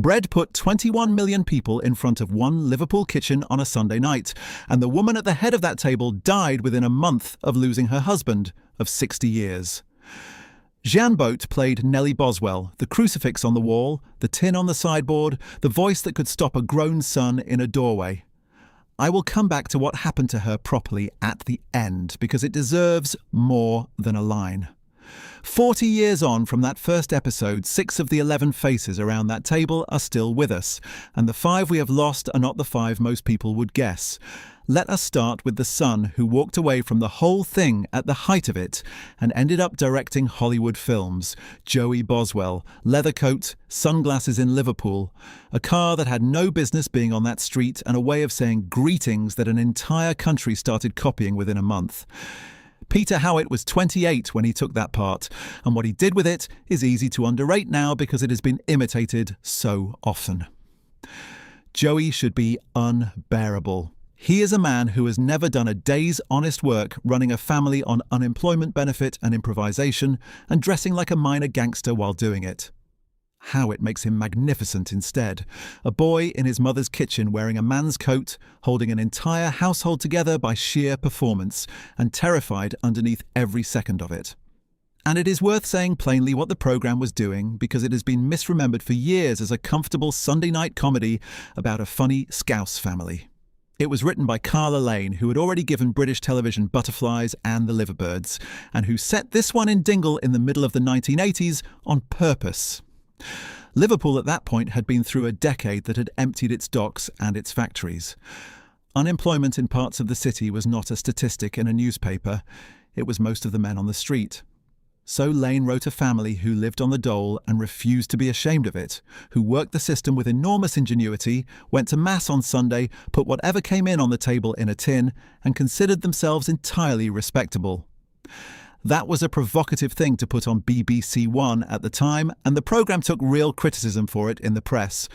Bread put 21 million people in front of one Liverpool kitchen on a Sunday night, and the woman at the head of that table died within a month of losing her husband of 60 years. Jean Boht played Nellie Boswell, the crucifix on the wall, the tin on the sideboard, the voice that could stop a grown son in a doorway. I will come back to what happened to her properly at the end, because it deserves more than a line. 40 years on from that first episode, 6 of the 11 faces around that table are still with us, and the 5 we have lost are not the 5 most people would guess. Let us start with the son who walked away from the whole thing at the height of it and ended up directing Hollywood films. Joey Boswell, leather coat, sunglasses in Liverpool, a car that had no business being on that street, and a way of saying greetings that an entire country started copying within a month. Peter Howitt was 28 when he took that part, and what he did with it is easy to underrate now because it has been imitated so often. Joey should be unbearable. He is a man who has never done a day's honest work running a family on unemployment benefit and improvisation and dressing like a minor gangster while doing it. Howitt makes him magnificent instead. A boy in his mother's kitchen wearing a man's coat, holding an entire household together by sheer performance, and terrified underneath every second of it. And it is worth saying plainly what the programme was doing, because it has been misremembered for years as a comfortable Sunday night comedy about a funny Scouse family. It was written by Carla Lane, who had already given British television Butterflies and The Liverbirds, and who set this one in Dingle in the middle of the 1980s on purpose. Liverpool at that point had been through a decade that had emptied its docks and its factories. Unemployment in parts of the city was not a statistic in a newspaper, it was most of the men on the street. So Lane wrote a family who lived on the dole and refused to be ashamed of it, who worked the system with enormous ingenuity, went to mass on Sunday, put whatever came in on the table in a tin, and considered themselves entirely respectable. That was a provocative thing to put on BBC One at the time, and the programme took real criticism for it in the press.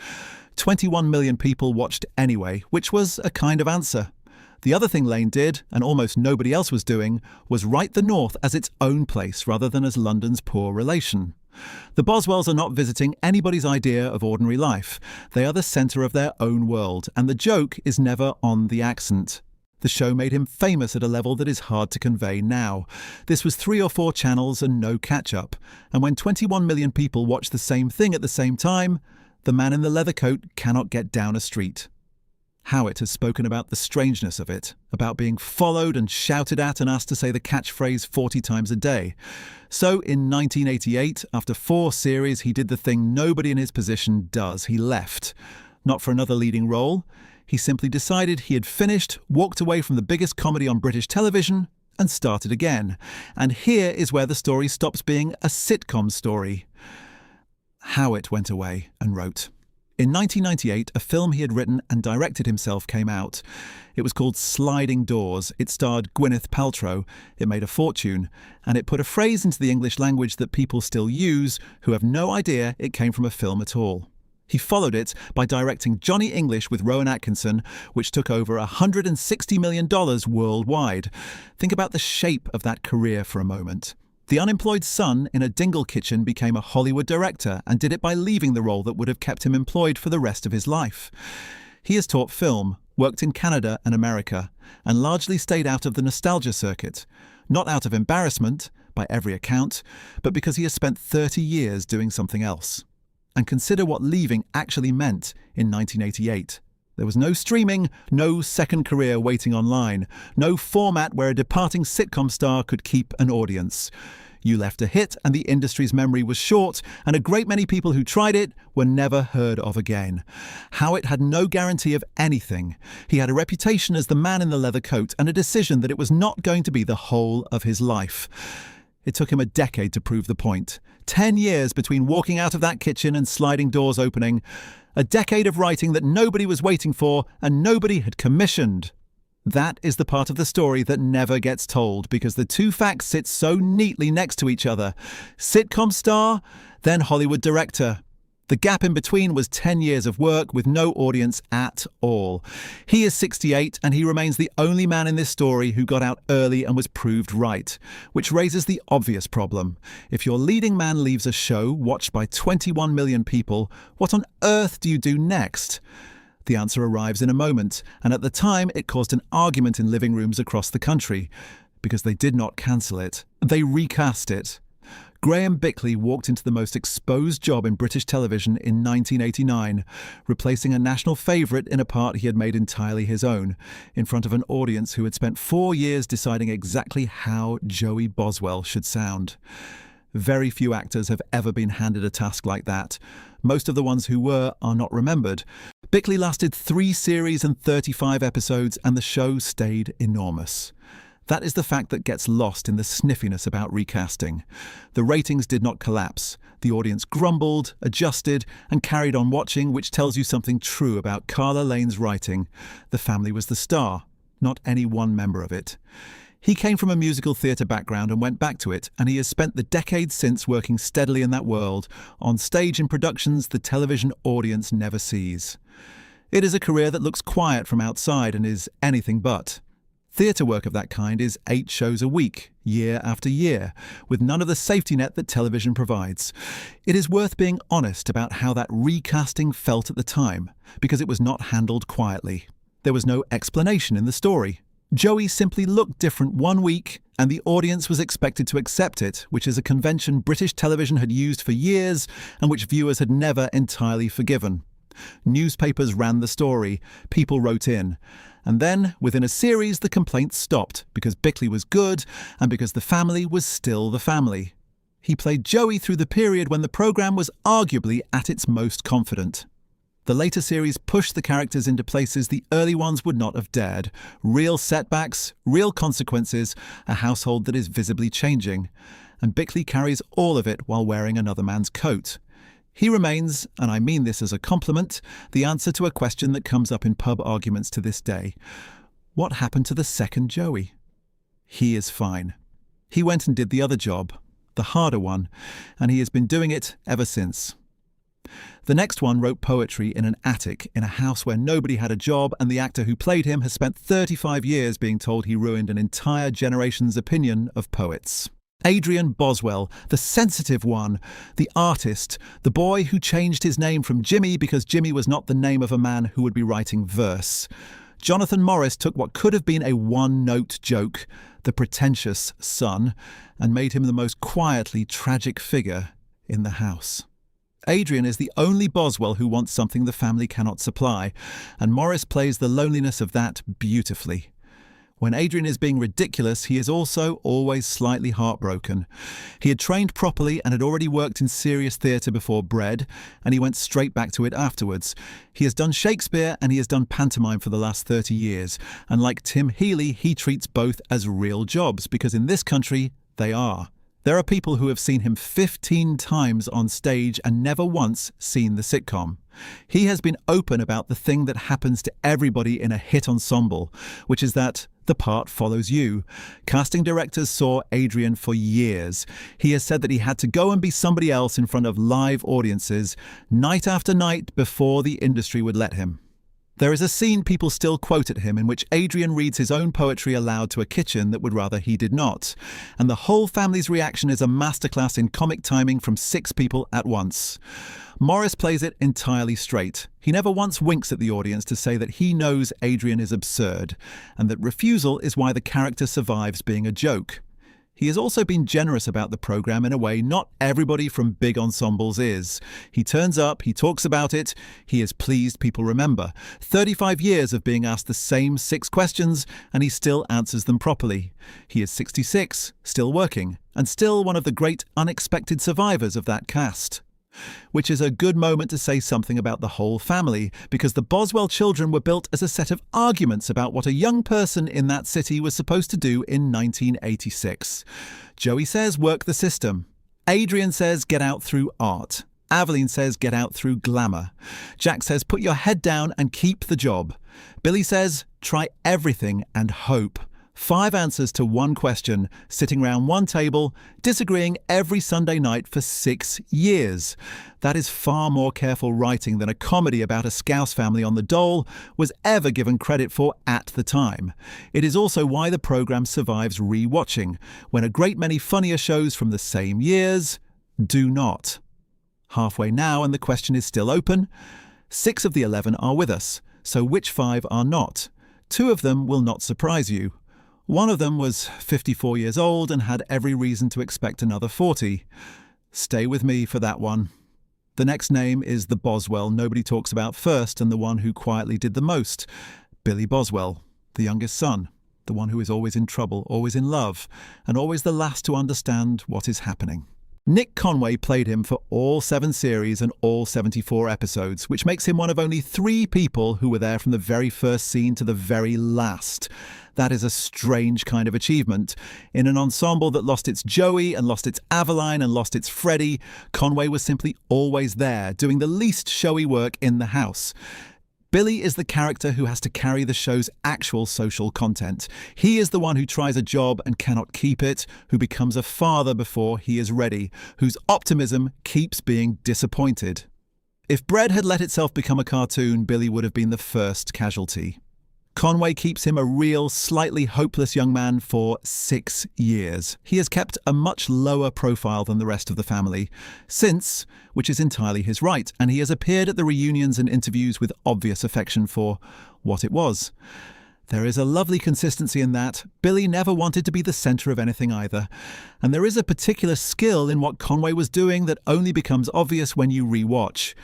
21 million people watched anyway, which was a kind of answer. The other thing Lane did, and almost nobody else was doing, was write the North as its own place rather than as London's poor relation. The Boswells are not visiting anybody's idea of ordinary life. They are the centre of their own world, and the joke is never on the accent. The show made him famous at a level that is hard to convey now. This was 3 or 4 channels and no catch-up, and when 21 million people watch the same thing at the same time, the man in the leather coat cannot get down a street. Howitt has spoken about the strangeness of it, about being followed and shouted at and asked to say the catchphrase 40 times a day. So in 1988, after 4 series, he did the thing nobody in his position does. He left. Not for another leading role. He simply decided he had finished, walked away from the biggest comedy on British television, and started again. And here is where the story stops being a sitcom story. Howitt went away and wrote. In 1998, a film he had written and directed himself came out. It was called Sliding Doors. It starred Gwyneth Paltrow. It made a fortune, and it put a phrase into the English language that people still use who have no idea it came from a film at all. He followed it by directing Johnny English with Rowan Atkinson, which took over $160 million worldwide. Think about the shape of that career for a moment. The unemployed son in a Dingle kitchen became a Hollywood director and did it by leaving the role that would have kept him employed for the rest of his life. He has taught film, worked in Canada and America, and largely stayed out of the nostalgia circuit. Not out of embarrassment, by every account, but because he has spent 30 years doing something else. And consider what leaving actually meant in 1988. There was no streaming, no second career waiting online, no format where a departing sitcom star could keep an audience. You left a hit and the industry's memory was short, and a great many people who tried it were never heard of again. Howitt had no guarantee of anything. He had a reputation as the man in the leather coat and a decision that it was not going to be the whole of his life. It took him a decade to prove the point. 10 years between walking out of that kitchen and Sliding Doors opening. A decade of writing that nobody was waiting for and nobody had commissioned. That is the part of the story that never gets told because the two facts sit so neatly next to each other. Sitcom star, then Hollywood director. The gap in between was 10 years of work with no audience at all. He is 68 and he remains the only man in this story who got out early and was proved right, which raises the obvious problem. If your leading man leaves a show watched by 21 million people, what on earth do you do next? The answer arrives in a moment, and at the time it caused an argument in living rooms across the country, because they did not cancel it. They recast it. Graham Bickley walked into the most exposed job in British television in 1989, replacing a national favourite in a part he had made entirely his own, in front of an audience who had spent 4 years deciding exactly how Joey Boswell should sound. Very few actors have ever been handed a task like that. Most of the ones who were are not remembered. Bickley lasted 3 series and 35 episodes, and the show stayed enormous. That is the fact that gets lost in the sniffiness about recasting. The ratings did not collapse. The audience grumbled, adjusted, and carried on watching, which tells you something true about Carla Lane's writing. The family was the star, not any one member of it. He came from a musical theatre background and went back to it, and he has spent the decades since working steadily in that world, on stage in productions the television audience never sees. It is a career that looks quiet from outside and is anything but. Theatre work of that kind is 8 shows a week, year after year, with none of the safety net that television provides. It is worth being honest about how that recasting felt at the time, because it was not handled quietly. There was no explanation in the story. Joey simply looked different one week, and the audience was expected to accept it, which is a convention British television had used for years and which viewers had never entirely forgiven. Newspapers ran the story, people wrote in. And then, within a series, the complaints stopped, because Bickley was good and because the family was still the family. He played Joey through the period when the programme was arguably at its most confident. The later series pushed the characters into places the early ones would not have dared. Real setbacks, real consequences, a household that is visibly changing. And Bickley carries all of it while wearing another man's coat. He remains, and I mean this as a compliment, the answer to a question that comes up in pub arguments to this day. What happened to the second Joey? He is fine. He went and did the other job, the harder one, and he has been doing it ever since. The next one wrote poetry in an attic in a house where nobody had a job, and the actor who played him has spent 35 years being told he ruined an entire generation's opinion of poets. Adrian Boswell, the sensitive one, the artist, the boy who changed his name from Jimmy because Jimmy was not the name of a man who would be writing verse. Jonathon Morris took what could have been a one-note joke, the pretentious son, and made him the most quietly tragic figure in the house. Adrian is the only Boswell who wants something the family cannot supply, and Morris plays the loneliness of that beautifully. When Adrian is being ridiculous, he is also always slightly heartbroken. He had trained properly and had already worked in serious theatre before Bread, and he went straight back to it afterwards. He has done Shakespeare and he has done pantomime for the last 30 years, and like Tim Healy, he treats both as real jobs, because in this country, they are. There are people who have seen him 15 times on stage and never once seen the sitcom. He has been open about the thing that happens to everybody in a hit ensemble, which is that the part follows you. Casting directors saw Adrian for years. He has said that he had to go and be somebody else in front of live audiences, night after night, before the industry would let him. There is a scene people still quote at him in which Adrian reads his own poetry aloud to a kitchen that would rather he did not, and the whole family's reaction is a masterclass in comic timing from 6 people at once. Morris plays it entirely straight. He never once winks at the audience to say that he knows Adrian is absurd, and that refusal is why the character survives being a joke. He has also been generous about the programme in a way not everybody from big ensembles is. He turns up, he talks about it, he is pleased people remember. 35 years of being asked the same 6 questions, and he still answers them properly. He is 66, still working, and still one of the great unexpected survivors of that cast. Which is a good moment to say something about the whole family, because the Boswell children were built as a set of arguments about what a young person in that city was supposed to do in 1986. Joey says work the system. Adrian says get out through art. Aveline says get out through glamour. Jack says put your head down and keep the job. Billy says try everything and hope. 5 answers to one question, sitting round one table, disagreeing every Sunday night for 6 years. That is far more careful writing than a comedy about a Scouse family on the dole was ever given credit for at the time. It is also why the programme survives re-watching, when a great many funnier shows from the same years do not. Halfway now, and the question is still open. 6 of the 11 are with us, so which 5 are not? 2 of them will not surprise you. One of them was 54 years old and had every reason to expect another 40. Stay with me for that one. The next name is the Boswell nobody talks about first, and the one who quietly did the most. Billy Boswell, the youngest son, the one who is always in trouble, always in love, and always the last to understand what is happening. Nick Conway played him for all 7 series and all 74 episodes, which makes him one of only 3 people who were there from the very first scene to the very last. That is a strange kind of achievement. In an ensemble that lost its Joey and lost its Aveline and lost its Freddie, Conway was simply always there, doing the least showy work in the house. Billy is the character who has to carry the show's actual social content. He is the one who tries a job and cannot keep it, who becomes a father before he is ready, whose optimism keeps being disappointed. If bread had let itself become a cartoon, Billy would have been the first casualty. Conway keeps him a real, slightly hopeless young man for 6 years. He has kept a much lower profile than the rest of the family, since, which is entirely his right, and he has appeared at the reunions and interviews with obvious affection for what it was. There is a lovely consistency in that. Billy never wanted to be the centre of anything either, and there is a particular skill in what Conway was doing that only becomes obvious when you re-watch.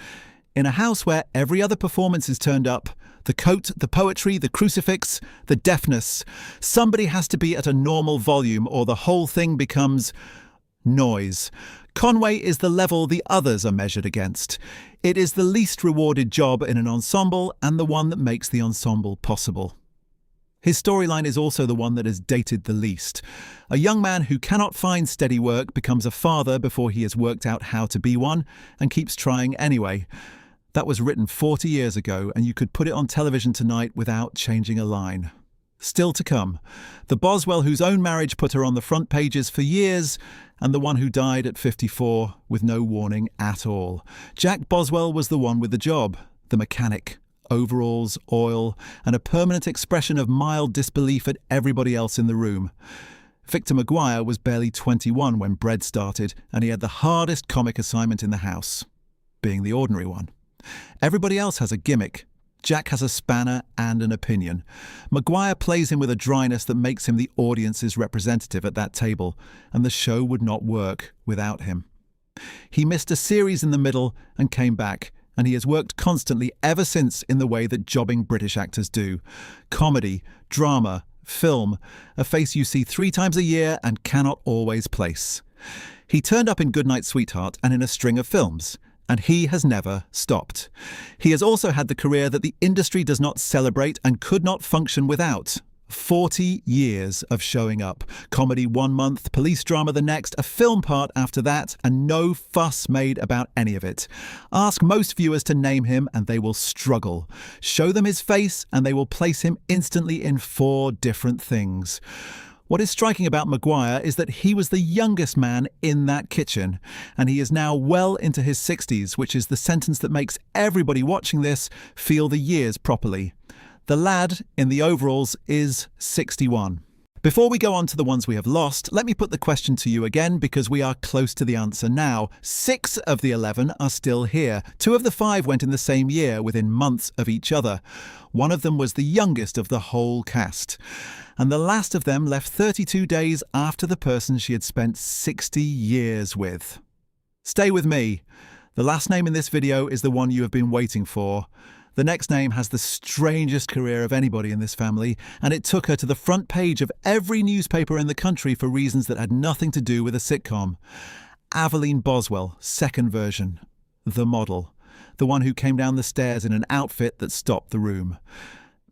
In a house where every other performance is turned up, the coat, the poetry, the crucifix, the deafness, somebody has to be at a normal volume or the whole thing becomes noise. Conway is the level the others are measured against. It is the least rewarded job in an ensemble and the one that makes the ensemble possible. His storyline is also the one that is dated the least. A young man who cannot find steady work becomes a father before he has worked out how to be one and keeps trying anyway. That was written 40 years ago, and you could put it on television tonight without changing a line. Still to come, the Boswell whose own marriage put her on the front pages for years, and the one who died at 54 with no warning at all. Jack Boswell was the one with the job, the mechanic, overalls, oil, and a permanent expression of mild disbelief at everybody else in the room. Victor McGuire was barely 21 when Bread started, and he had the hardest comic assignment in the house, being the ordinary one. Everybody else has a gimmick. Jack has a spanner and an opinion. McGuire plays him with a dryness that makes him the audience's representative at that table, and the show would not work without him. He missed a series in the middle and came back, and he has worked constantly ever since in the way that jobbing British actors do. Comedy, drama, film, a face you see 3 times a year and cannot always place. He turned up in Goodnight Sweetheart and in a string of films, and he has never stopped. He has also had the career that the industry does not celebrate and could not function without. 40 years of showing up. Comedy 1 month, police drama the next, a film part after that, and no fuss made about any of it. Ask most viewers to name him and they will struggle. Show them his face and they will place him instantly in 4 different things. What is striking about McGuire is that he was the youngest man in that kitchen, and he is now well into his 60s, which is the sentence that makes everybody watching this feel the years properly. The lad in the overalls is 61. Before we go on to the ones we have lost, let me put the question to you again because we are close to the answer now. 6 of the 11 are still here. 2 of the 5 went in the same year within months of each other. One of them was the youngest of the whole cast. And the last of them left 32 days after the person she had spent 60 years with. Stay with me. The last name in this video is the one you have been waiting for. The next name has the strangest career of anybody in this family, and it took her to the front page of every newspaper in the country for reasons that had nothing to do with a sitcom. Aveline Boswell, second version. The model. The one who came down the stairs in an outfit that stopped the room.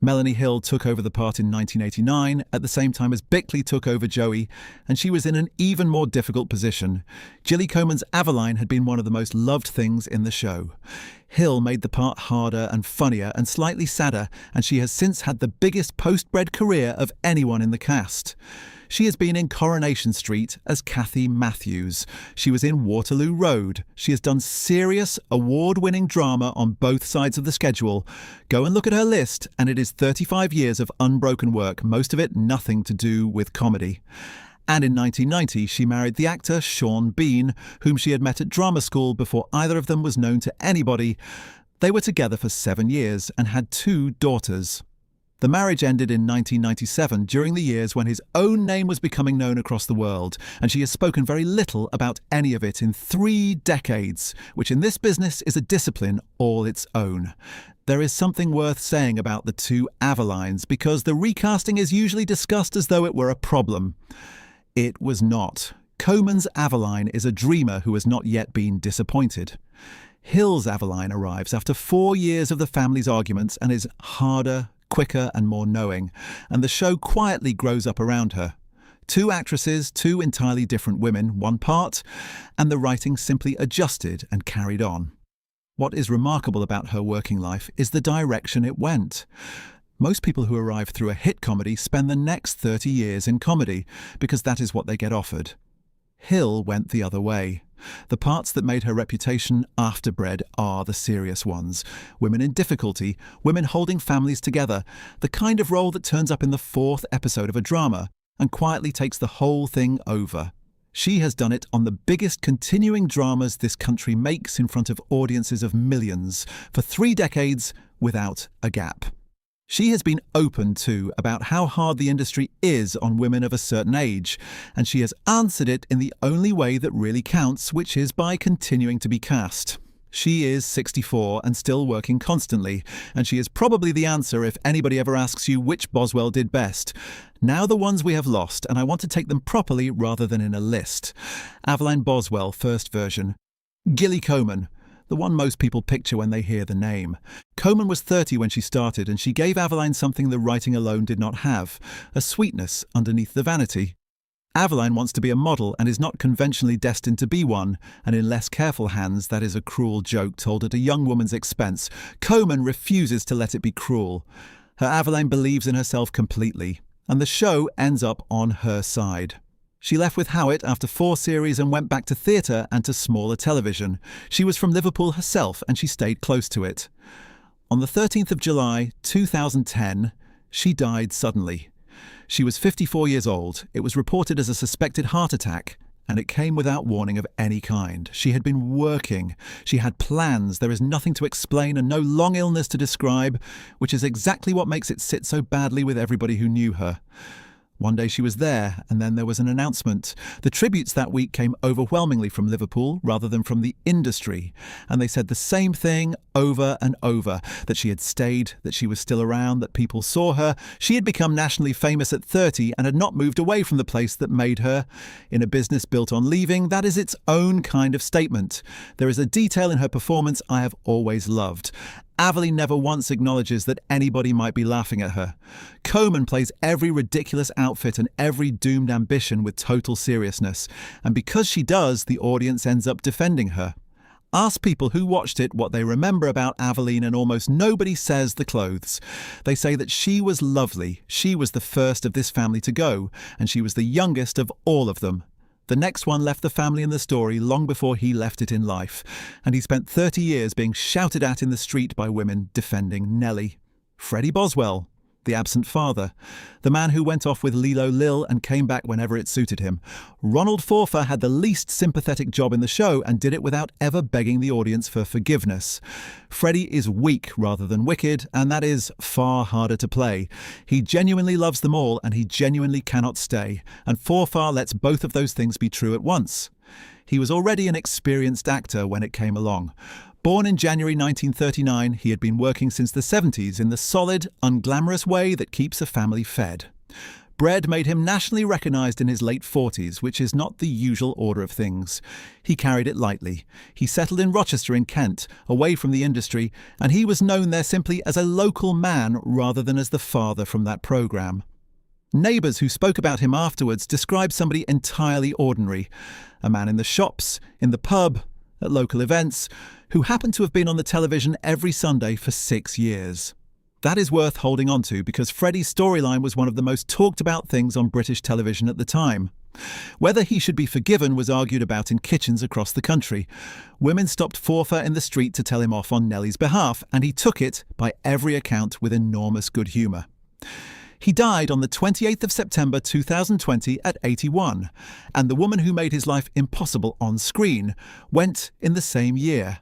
Melanie Hill took over the part in 1989, at the same time as Bickley took over Joey, and she was in an even more difficult position. Gilly Coman's Aveline had been one of the most loved things in the show. Hill made the part harder and funnier and slightly sadder, and she has since had the biggest post-bred career of anyone in the cast. She has been in Coronation Street as Kathy Matthews. She was in Waterloo Road. She has done serious, award-winning drama on both sides of the schedule. Go and look at her list, and it is 35 years of unbroken work, most of it nothing to do with comedy. And in 1990, she married the actor Sean Bean, whom she had met at drama school before either of them was known to anybody. They were together for 7 years and had 2 daughters. The marriage ended in 1997, during the years when his own name was becoming known across the world, and she has spoken very little about any of it in 3 decades, which in this business is a discipline all its own. There is something worth saying about the 2 Avelines, because the recasting is usually discussed as though it were a problem. It was not. Coman's Aveline is a dreamer who has not yet been disappointed. Hill's Aveline arrives after 4 years of the family's arguments and is harder, quicker and more knowing, and the show quietly grows up around her. 2 actresses, 2 entirely different women, 1 part, and the writing simply adjusted and carried on. What is remarkable about her working life is the direction it went. Most people who arrive through a hit comedy spend the next 30 years in comedy, because that is what they get offered. Hill went the other way. The parts that made her reputation afterbred are the serious ones. Women in difficulty, women holding families together, the kind of role that turns up in the 4th episode of a drama and quietly takes the whole thing over. She has done it on the biggest continuing dramas this country makes in front of audiences of millions for 3 decades without a gap. She has been open, too, about how hard the industry is on women of a certain age, and she has answered it in the only way that really counts, which is by continuing to be cast. She is 64 and still working constantly, and she is probably the answer if anybody ever asks you which Boswell did best. Now the ones we have lost, and I want to take them properly rather than in a list. Aveline Boswell, first version. Gilly Coman, the one most people picture when they hear the name. Coman was 30 when she started, and she gave Aveline something the writing alone did not have, a sweetness underneath the vanity. Aveline wants to be a model and is not conventionally destined to be one, and in less careful hands that is a cruel joke told at a young woman's expense. Coman refuses to let it be cruel. Her Aveline believes in herself completely, and the show ends up on her side. She left with Howitt after 4 series and went back to theatre and to smaller television. She was from Liverpool herself, and she stayed close to it. On the 13th of July, 2010, she died suddenly. She was 54 years old. It was reported as a suspected heart attack, and it came without warning of any kind. She had been working. She had plans. There is nothing to explain and no long illness to describe, which is exactly what makes it sit so badly with everybody who knew her. One day she was there, and then there was an announcement. The tributes that week came overwhelmingly from Liverpool rather than from the industry, and they said the same thing over and over, that she had stayed, that she was still around, that people saw her. She had become nationally famous at 30 and had not moved away from the place that made her. In a business built on leaving, that is its own kind of statement. There is a detail in her performance I have always loved. Aveline never once acknowledges that anybody might be laughing at her. Coman plays every ridiculous outfit and every doomed ambition with total seriousness, and because she does, the audience ends up defending her. Ask people who watched it what they remember about Aveline, and almost nobody says the clothes. They say that she was lovely, she was the first of this family to go, and she was the youngest of all of them. The next one left the family in the story long before he left it in life, and he spent 30 years being shouted at in the street by women defending Nellie. Freddie Boswell, the absent father, the man who went off with Lilo Lil and came back whenever it suited him. Ronald Forfar had the least sympathetic job in the show and did it without ever begging the audience for forgiveness. Freddie is weak rather than wicked, and that is far harder to play. He genuinely loves them all, and he genuinely cannot stay, and Forfar lets both of those things be true at once. He was already an experienced actor when it came along. Born in January 1939, he had been working since the 70s in the solid, unglamorous way that keeps a family fed. Bread made him nationally recognised in his late 40s, which is not the usual order of things. He carried it lightly. He settled in Rochester in Kent, away from the industry, and he was known there simply as a local man rather than as the father from that programme. Neighbours who spoke about him afterwards described somebody entirely ordinary. A man in the shops, in the pub, at local events, who happened to have been on the television every Sunday for 6 years. That is worth holding on to because Freddie's storyline was one of the most talked about things on British television at the time. Whether he should be forgiven was argued about in kitchens across the country. Women stopped Forfar in the street to tell him off on Nellie's behalf, and he took it, by every account, with enormous good humour. He died on the 28th of September 2020 at 81, and the woman who made his life impossible on screen went in the same year.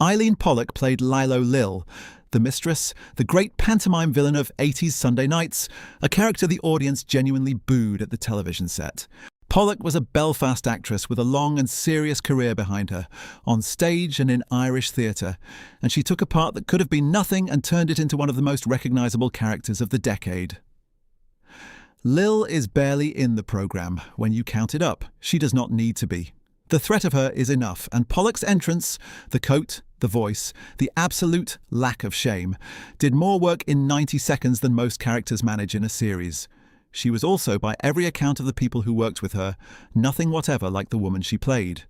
Eileen Pollock played Lilo Lil, the mistress, the great pantomime villain of 80s Sunday nights, a character the audience genuinely booed at the television set. Pollock was a Belfast actress with a long and serious career behind her, on stage and in Irish theatre, and she took a part that could have been nothing and turned it into one of the most recognisable characters of the decade. Lil is barely in the programme. When you count it up, she does not need to be. The threat of her is enough, and Pollock's entrance, the coat, the voice, the absolute lack of shame, did more work in 90 seconds than most characters manage in a series. She was also, by every account of the people who worked with her, nothing whatever like the woman she played.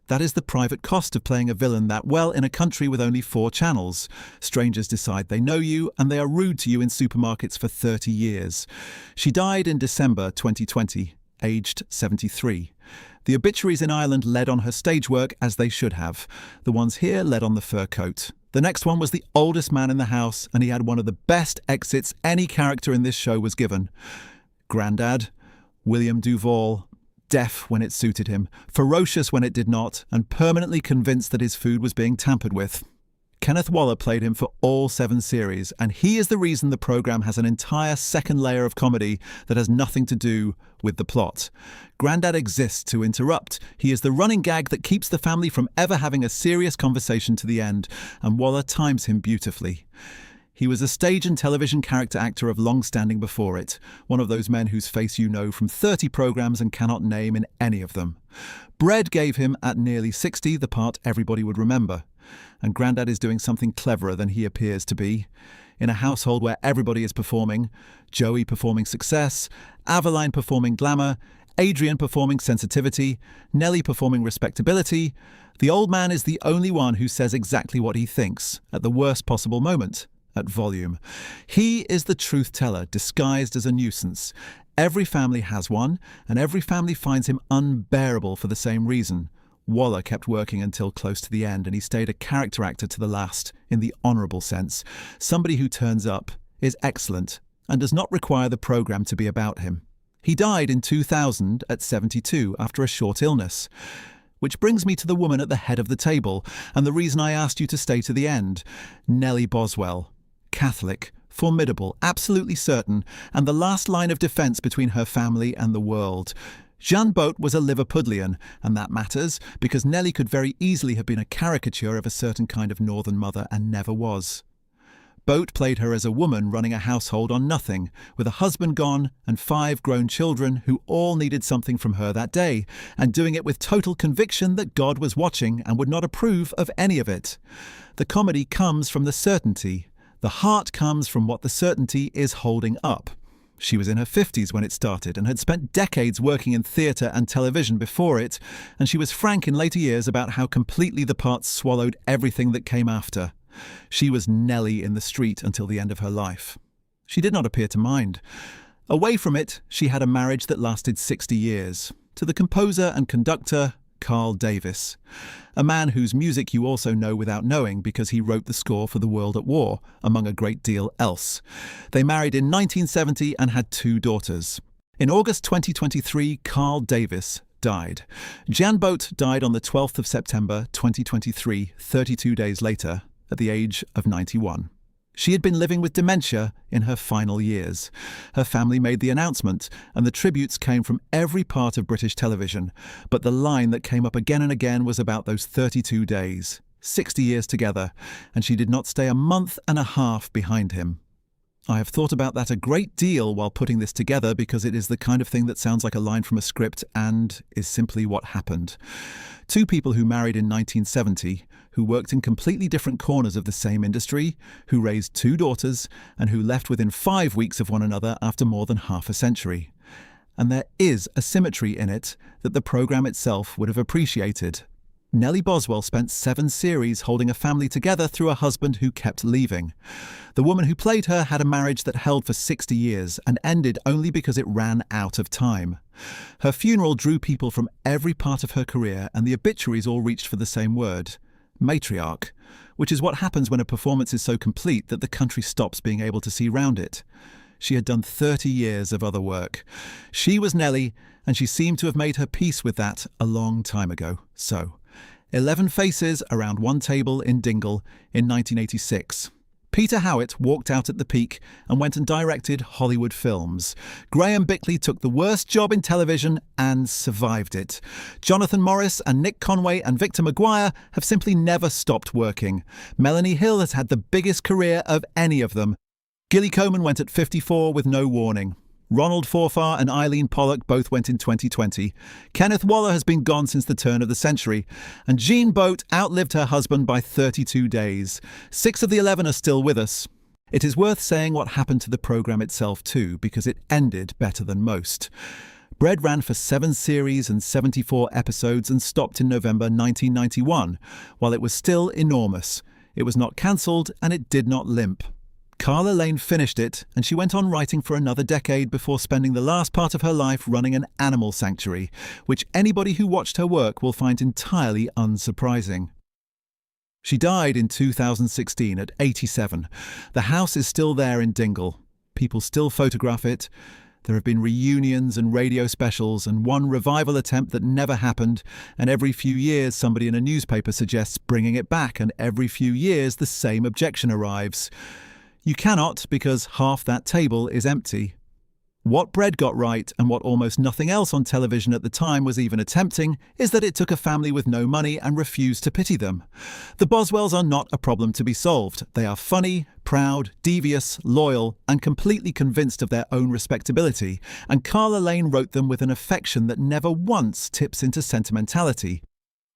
That is the private cost of playing a villain that well in a country with only 4 channels. Strangers decide they know you, and they are rude to you in supermarkets for 30 years. She died in December 2020, aged 73. The obituaries in Ireland led on her stage work, as they should have. The ones here led on the fur coat. The next one was the oldest man in the house, and he had one of the best exits any character in this show was given. Grandad, William Duval, deaf when it suited him, ferocious when it did not, and permanently convinced that his food was being tampered with. Kenneth Waller played him for all 7 series, and he is the reason the programme has an entire second layer of comedy that has nothing to do with the plot. Grandad exists to interrupt. He is the running gag that keeps the family from ever having a serious conversation to the end, and Waller times him beautifully. He was a stage and television character actor of long standing before it, one of those men whose face you know from 30 programmes and cannot name in any of them. Bread gave him, at nearly 60, the part everybody would remember. And Grandad is doing something cleverer than he appears to be. In a household where everybody is performing, Joey performing success, Aveline performing glamour, Adrian performing sensitivity, Nellie performing respectability, the old man is the only one who says exactly what he thinks, at the worst possible moment, at volume. He is the truth teller disguised as a nuisance. Every family has one, and every family finds him unbearable for the same reason. Waller kept working until close to the end, and he stayed a character actor to the last, in the honourable sense. Somebody who turns up, is excellent, and does not require the programme to be about him. He died in 2000 at 72 after a short illness. Which brings me to the woman at the head of the table, and the reason I asked you to stay to the end. Nellie Boswell. Catholic, formidable, absolutely certain, and the last line of defence between her family and the world. Jean Boht was a Liverpudlian, and that matters because Nellie could very easily have been a caricature of a certain kind of northern mother and never was. Boht played her as a woman running a household on nothing, with a husband gone and 5 grown children who all needed something from her that day, and doing it with total conviction that God was watching and would not approve of any of it. The comedy comes from the certainty. The heart comes from what the certainty is holding up. She was in her 50s when it started and had spent decades working in theatre and television before it, and she was frank in later years about how completely the parts swallowed everything that came after. She was Nellie in the street until the end of her life. She did not appear to mind. Away from it, she had a marriage that lasted 60 years, to the composer and conductor Carl Davis, a man whose music you also know without knowing because he wrote the score for The World at War, among a great deal else. They married in 1970 and had 2 daughters. In August 2023, Carl Davis died. Jan Boht died on the 12th of September 2023, 32 days later, at the age of 91. She had been living with dementia in her final years. Her family made the announcement, and the tributes came from every part of British television. But the line that came up again and again was about those 32 days, 60 years together, and she did not stay a month and a half behind him. I have thought about that a great deal while putting this together because it is the kind of thing that sounds like a line from a script and is simply what happened. 2 people who married in 1970, who worked in completely different corners of the same industry, who raised 2 daughters, and who left within 5 weeks of one another after more than half a century. And there is a symmetry in it that the programme itself would have appreciated. Nellie Boswell spent 7 series holding a family together through a husband who kept leaving. The woman who played her had a marriage that held for 60 years and ended only because it ran out of time. Her funeral drew people from every part of her career, and the obituaries all reached for the same word: matriarch, which is what happens when a performance is so complete that the country stops being able to see round it. She had done 30 years of other work. She was Nellie, and she seemed to have made her peace with that a long time ago. So, 11 faces around one table in Dingle in 1986. Peter Howitt walked out at the peak and went and directed Hollywood films. Graham Bickley took the worst job in television and survived it. Jonathon Morris and Nick Conway and Victor McGuire have simply never stopped working. Melanie Hill has had the biggest career of any of them. Gilly Coman went at 54 with no warning. Ronald Forfar and Eileen Pollock both went in 2020. Kenneth Waller has been gone since the turn of the century. And Boht outlived her husband by 32 days. 6 of the 11 are still with us. It is worth saying what happened to the programme itself too, because it ended better than most. Bread ran for 7 series and 74 episodes and stopped in November 1991. While it was still enormous, it was not cancelled and it did not limp. Carla Lane finished it, and she went on writing for another decade before spending the last part of her life running an animal sanctuary, which anybody who watched her work will find entirely unsurprising. She died in 2016 at 87. The house is still there in Dingle. People still photograph it. There have been reunions and radio specials and one revival attempt that never happened, and every few years somebody in a newspaper suggests bringing it back, and every few years the same objection arrives. You cannot, because half that table is empty. What Bread got right, and what almost nothing else on television at the time was even attempting, is that it took a family with no money and refused to pity them. The Boswells are not a problem to be solved. They are funny, proud, devious, loyal, and completely convinced of their own respectability, and Carla Lane wrote them with an affection that never once tips into sentimentality.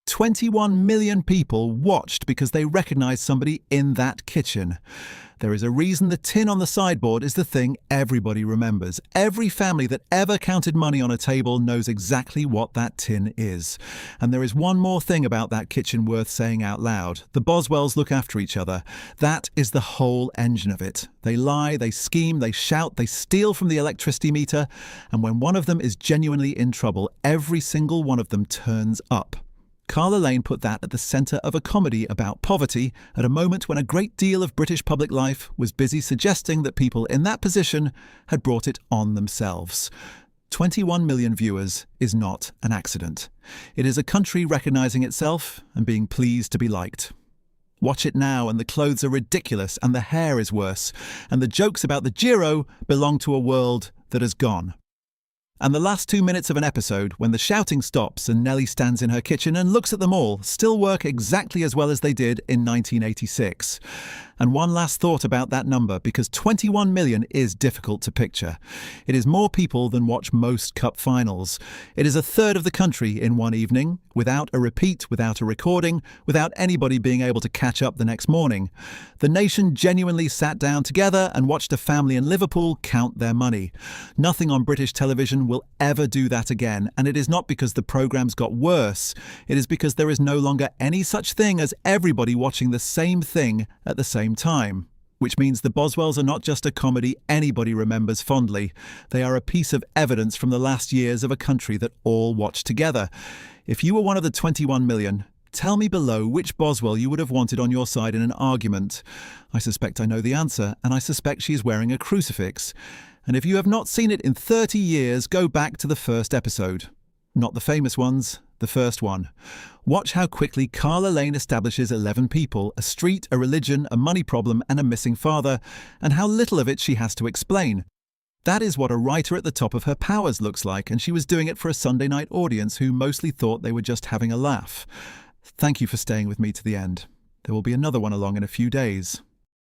21 million people watched because they recognised somebody in that kitchen. There is a reason the tin on the sideboard is the thing everybody remembers. Every family that ever counted money on a table knows exactly what that tin is. And there is one more thing about that kitchen worth saying out loud. The Boswells look after each other. That is the whole engine of it. They lie, they scheme, they shout, they steal from the electricity meter, and when one of them is genuinely in trouble, every single one of them turns up. Carla Lane put that at the centre of a comedy about poverty at a moment when a great deal of British public life was busy suggesting that people in that position had brought it on themselves. 21 million viewers is not an accident. It is a country recognising itself and being pleased to be liked. Watch it now, and the clothes are ridiculous and the hair is worse, and the jokes about the Giro belong to a world that has gone. And the last 2 minutes of an episode, when the shouting stops and Nellie stands in her kitchen and looks at them all, still work exactly as well as they did in 1986. And one last thought about that number, because 21 million is difficult to picture. It is more people than watch most cup finals. It is a third of the country in one evening, without a repeat, without a recording, without anybody being able to catch up the next morning. The nation genuinely sat down together and watched a family in Liverpool count their money. Nothing on British television will ever do that again, and it is not because the programmes got worse. It is because there is no longer any such thing as everybody watching the same thing at the same time. Which means the Boswells are not just a comedy anybody remembers fondly. They are a piece of evidence from the last years of a country that all watched together. If you were one of the 21 million, tell me below which Boswell you would have wanted on your side in an argument. I suspect I know the answer, and I suspect she is wearing a crucifix. And if you have not seen it in 30 years, go back to the first episode. Not the famous ones, the first one. Watch how quickly Carla Lane establishes 11 people, a street, a religion, a money problem, and a missing father, and how little of it she has to explain. That is what a writer at the top of her powers looks like, and she was doing it for a Sunday night audience who mostly thought they were just having a laugh. Thank you for staying with me to the end. There will be another one along in a few days.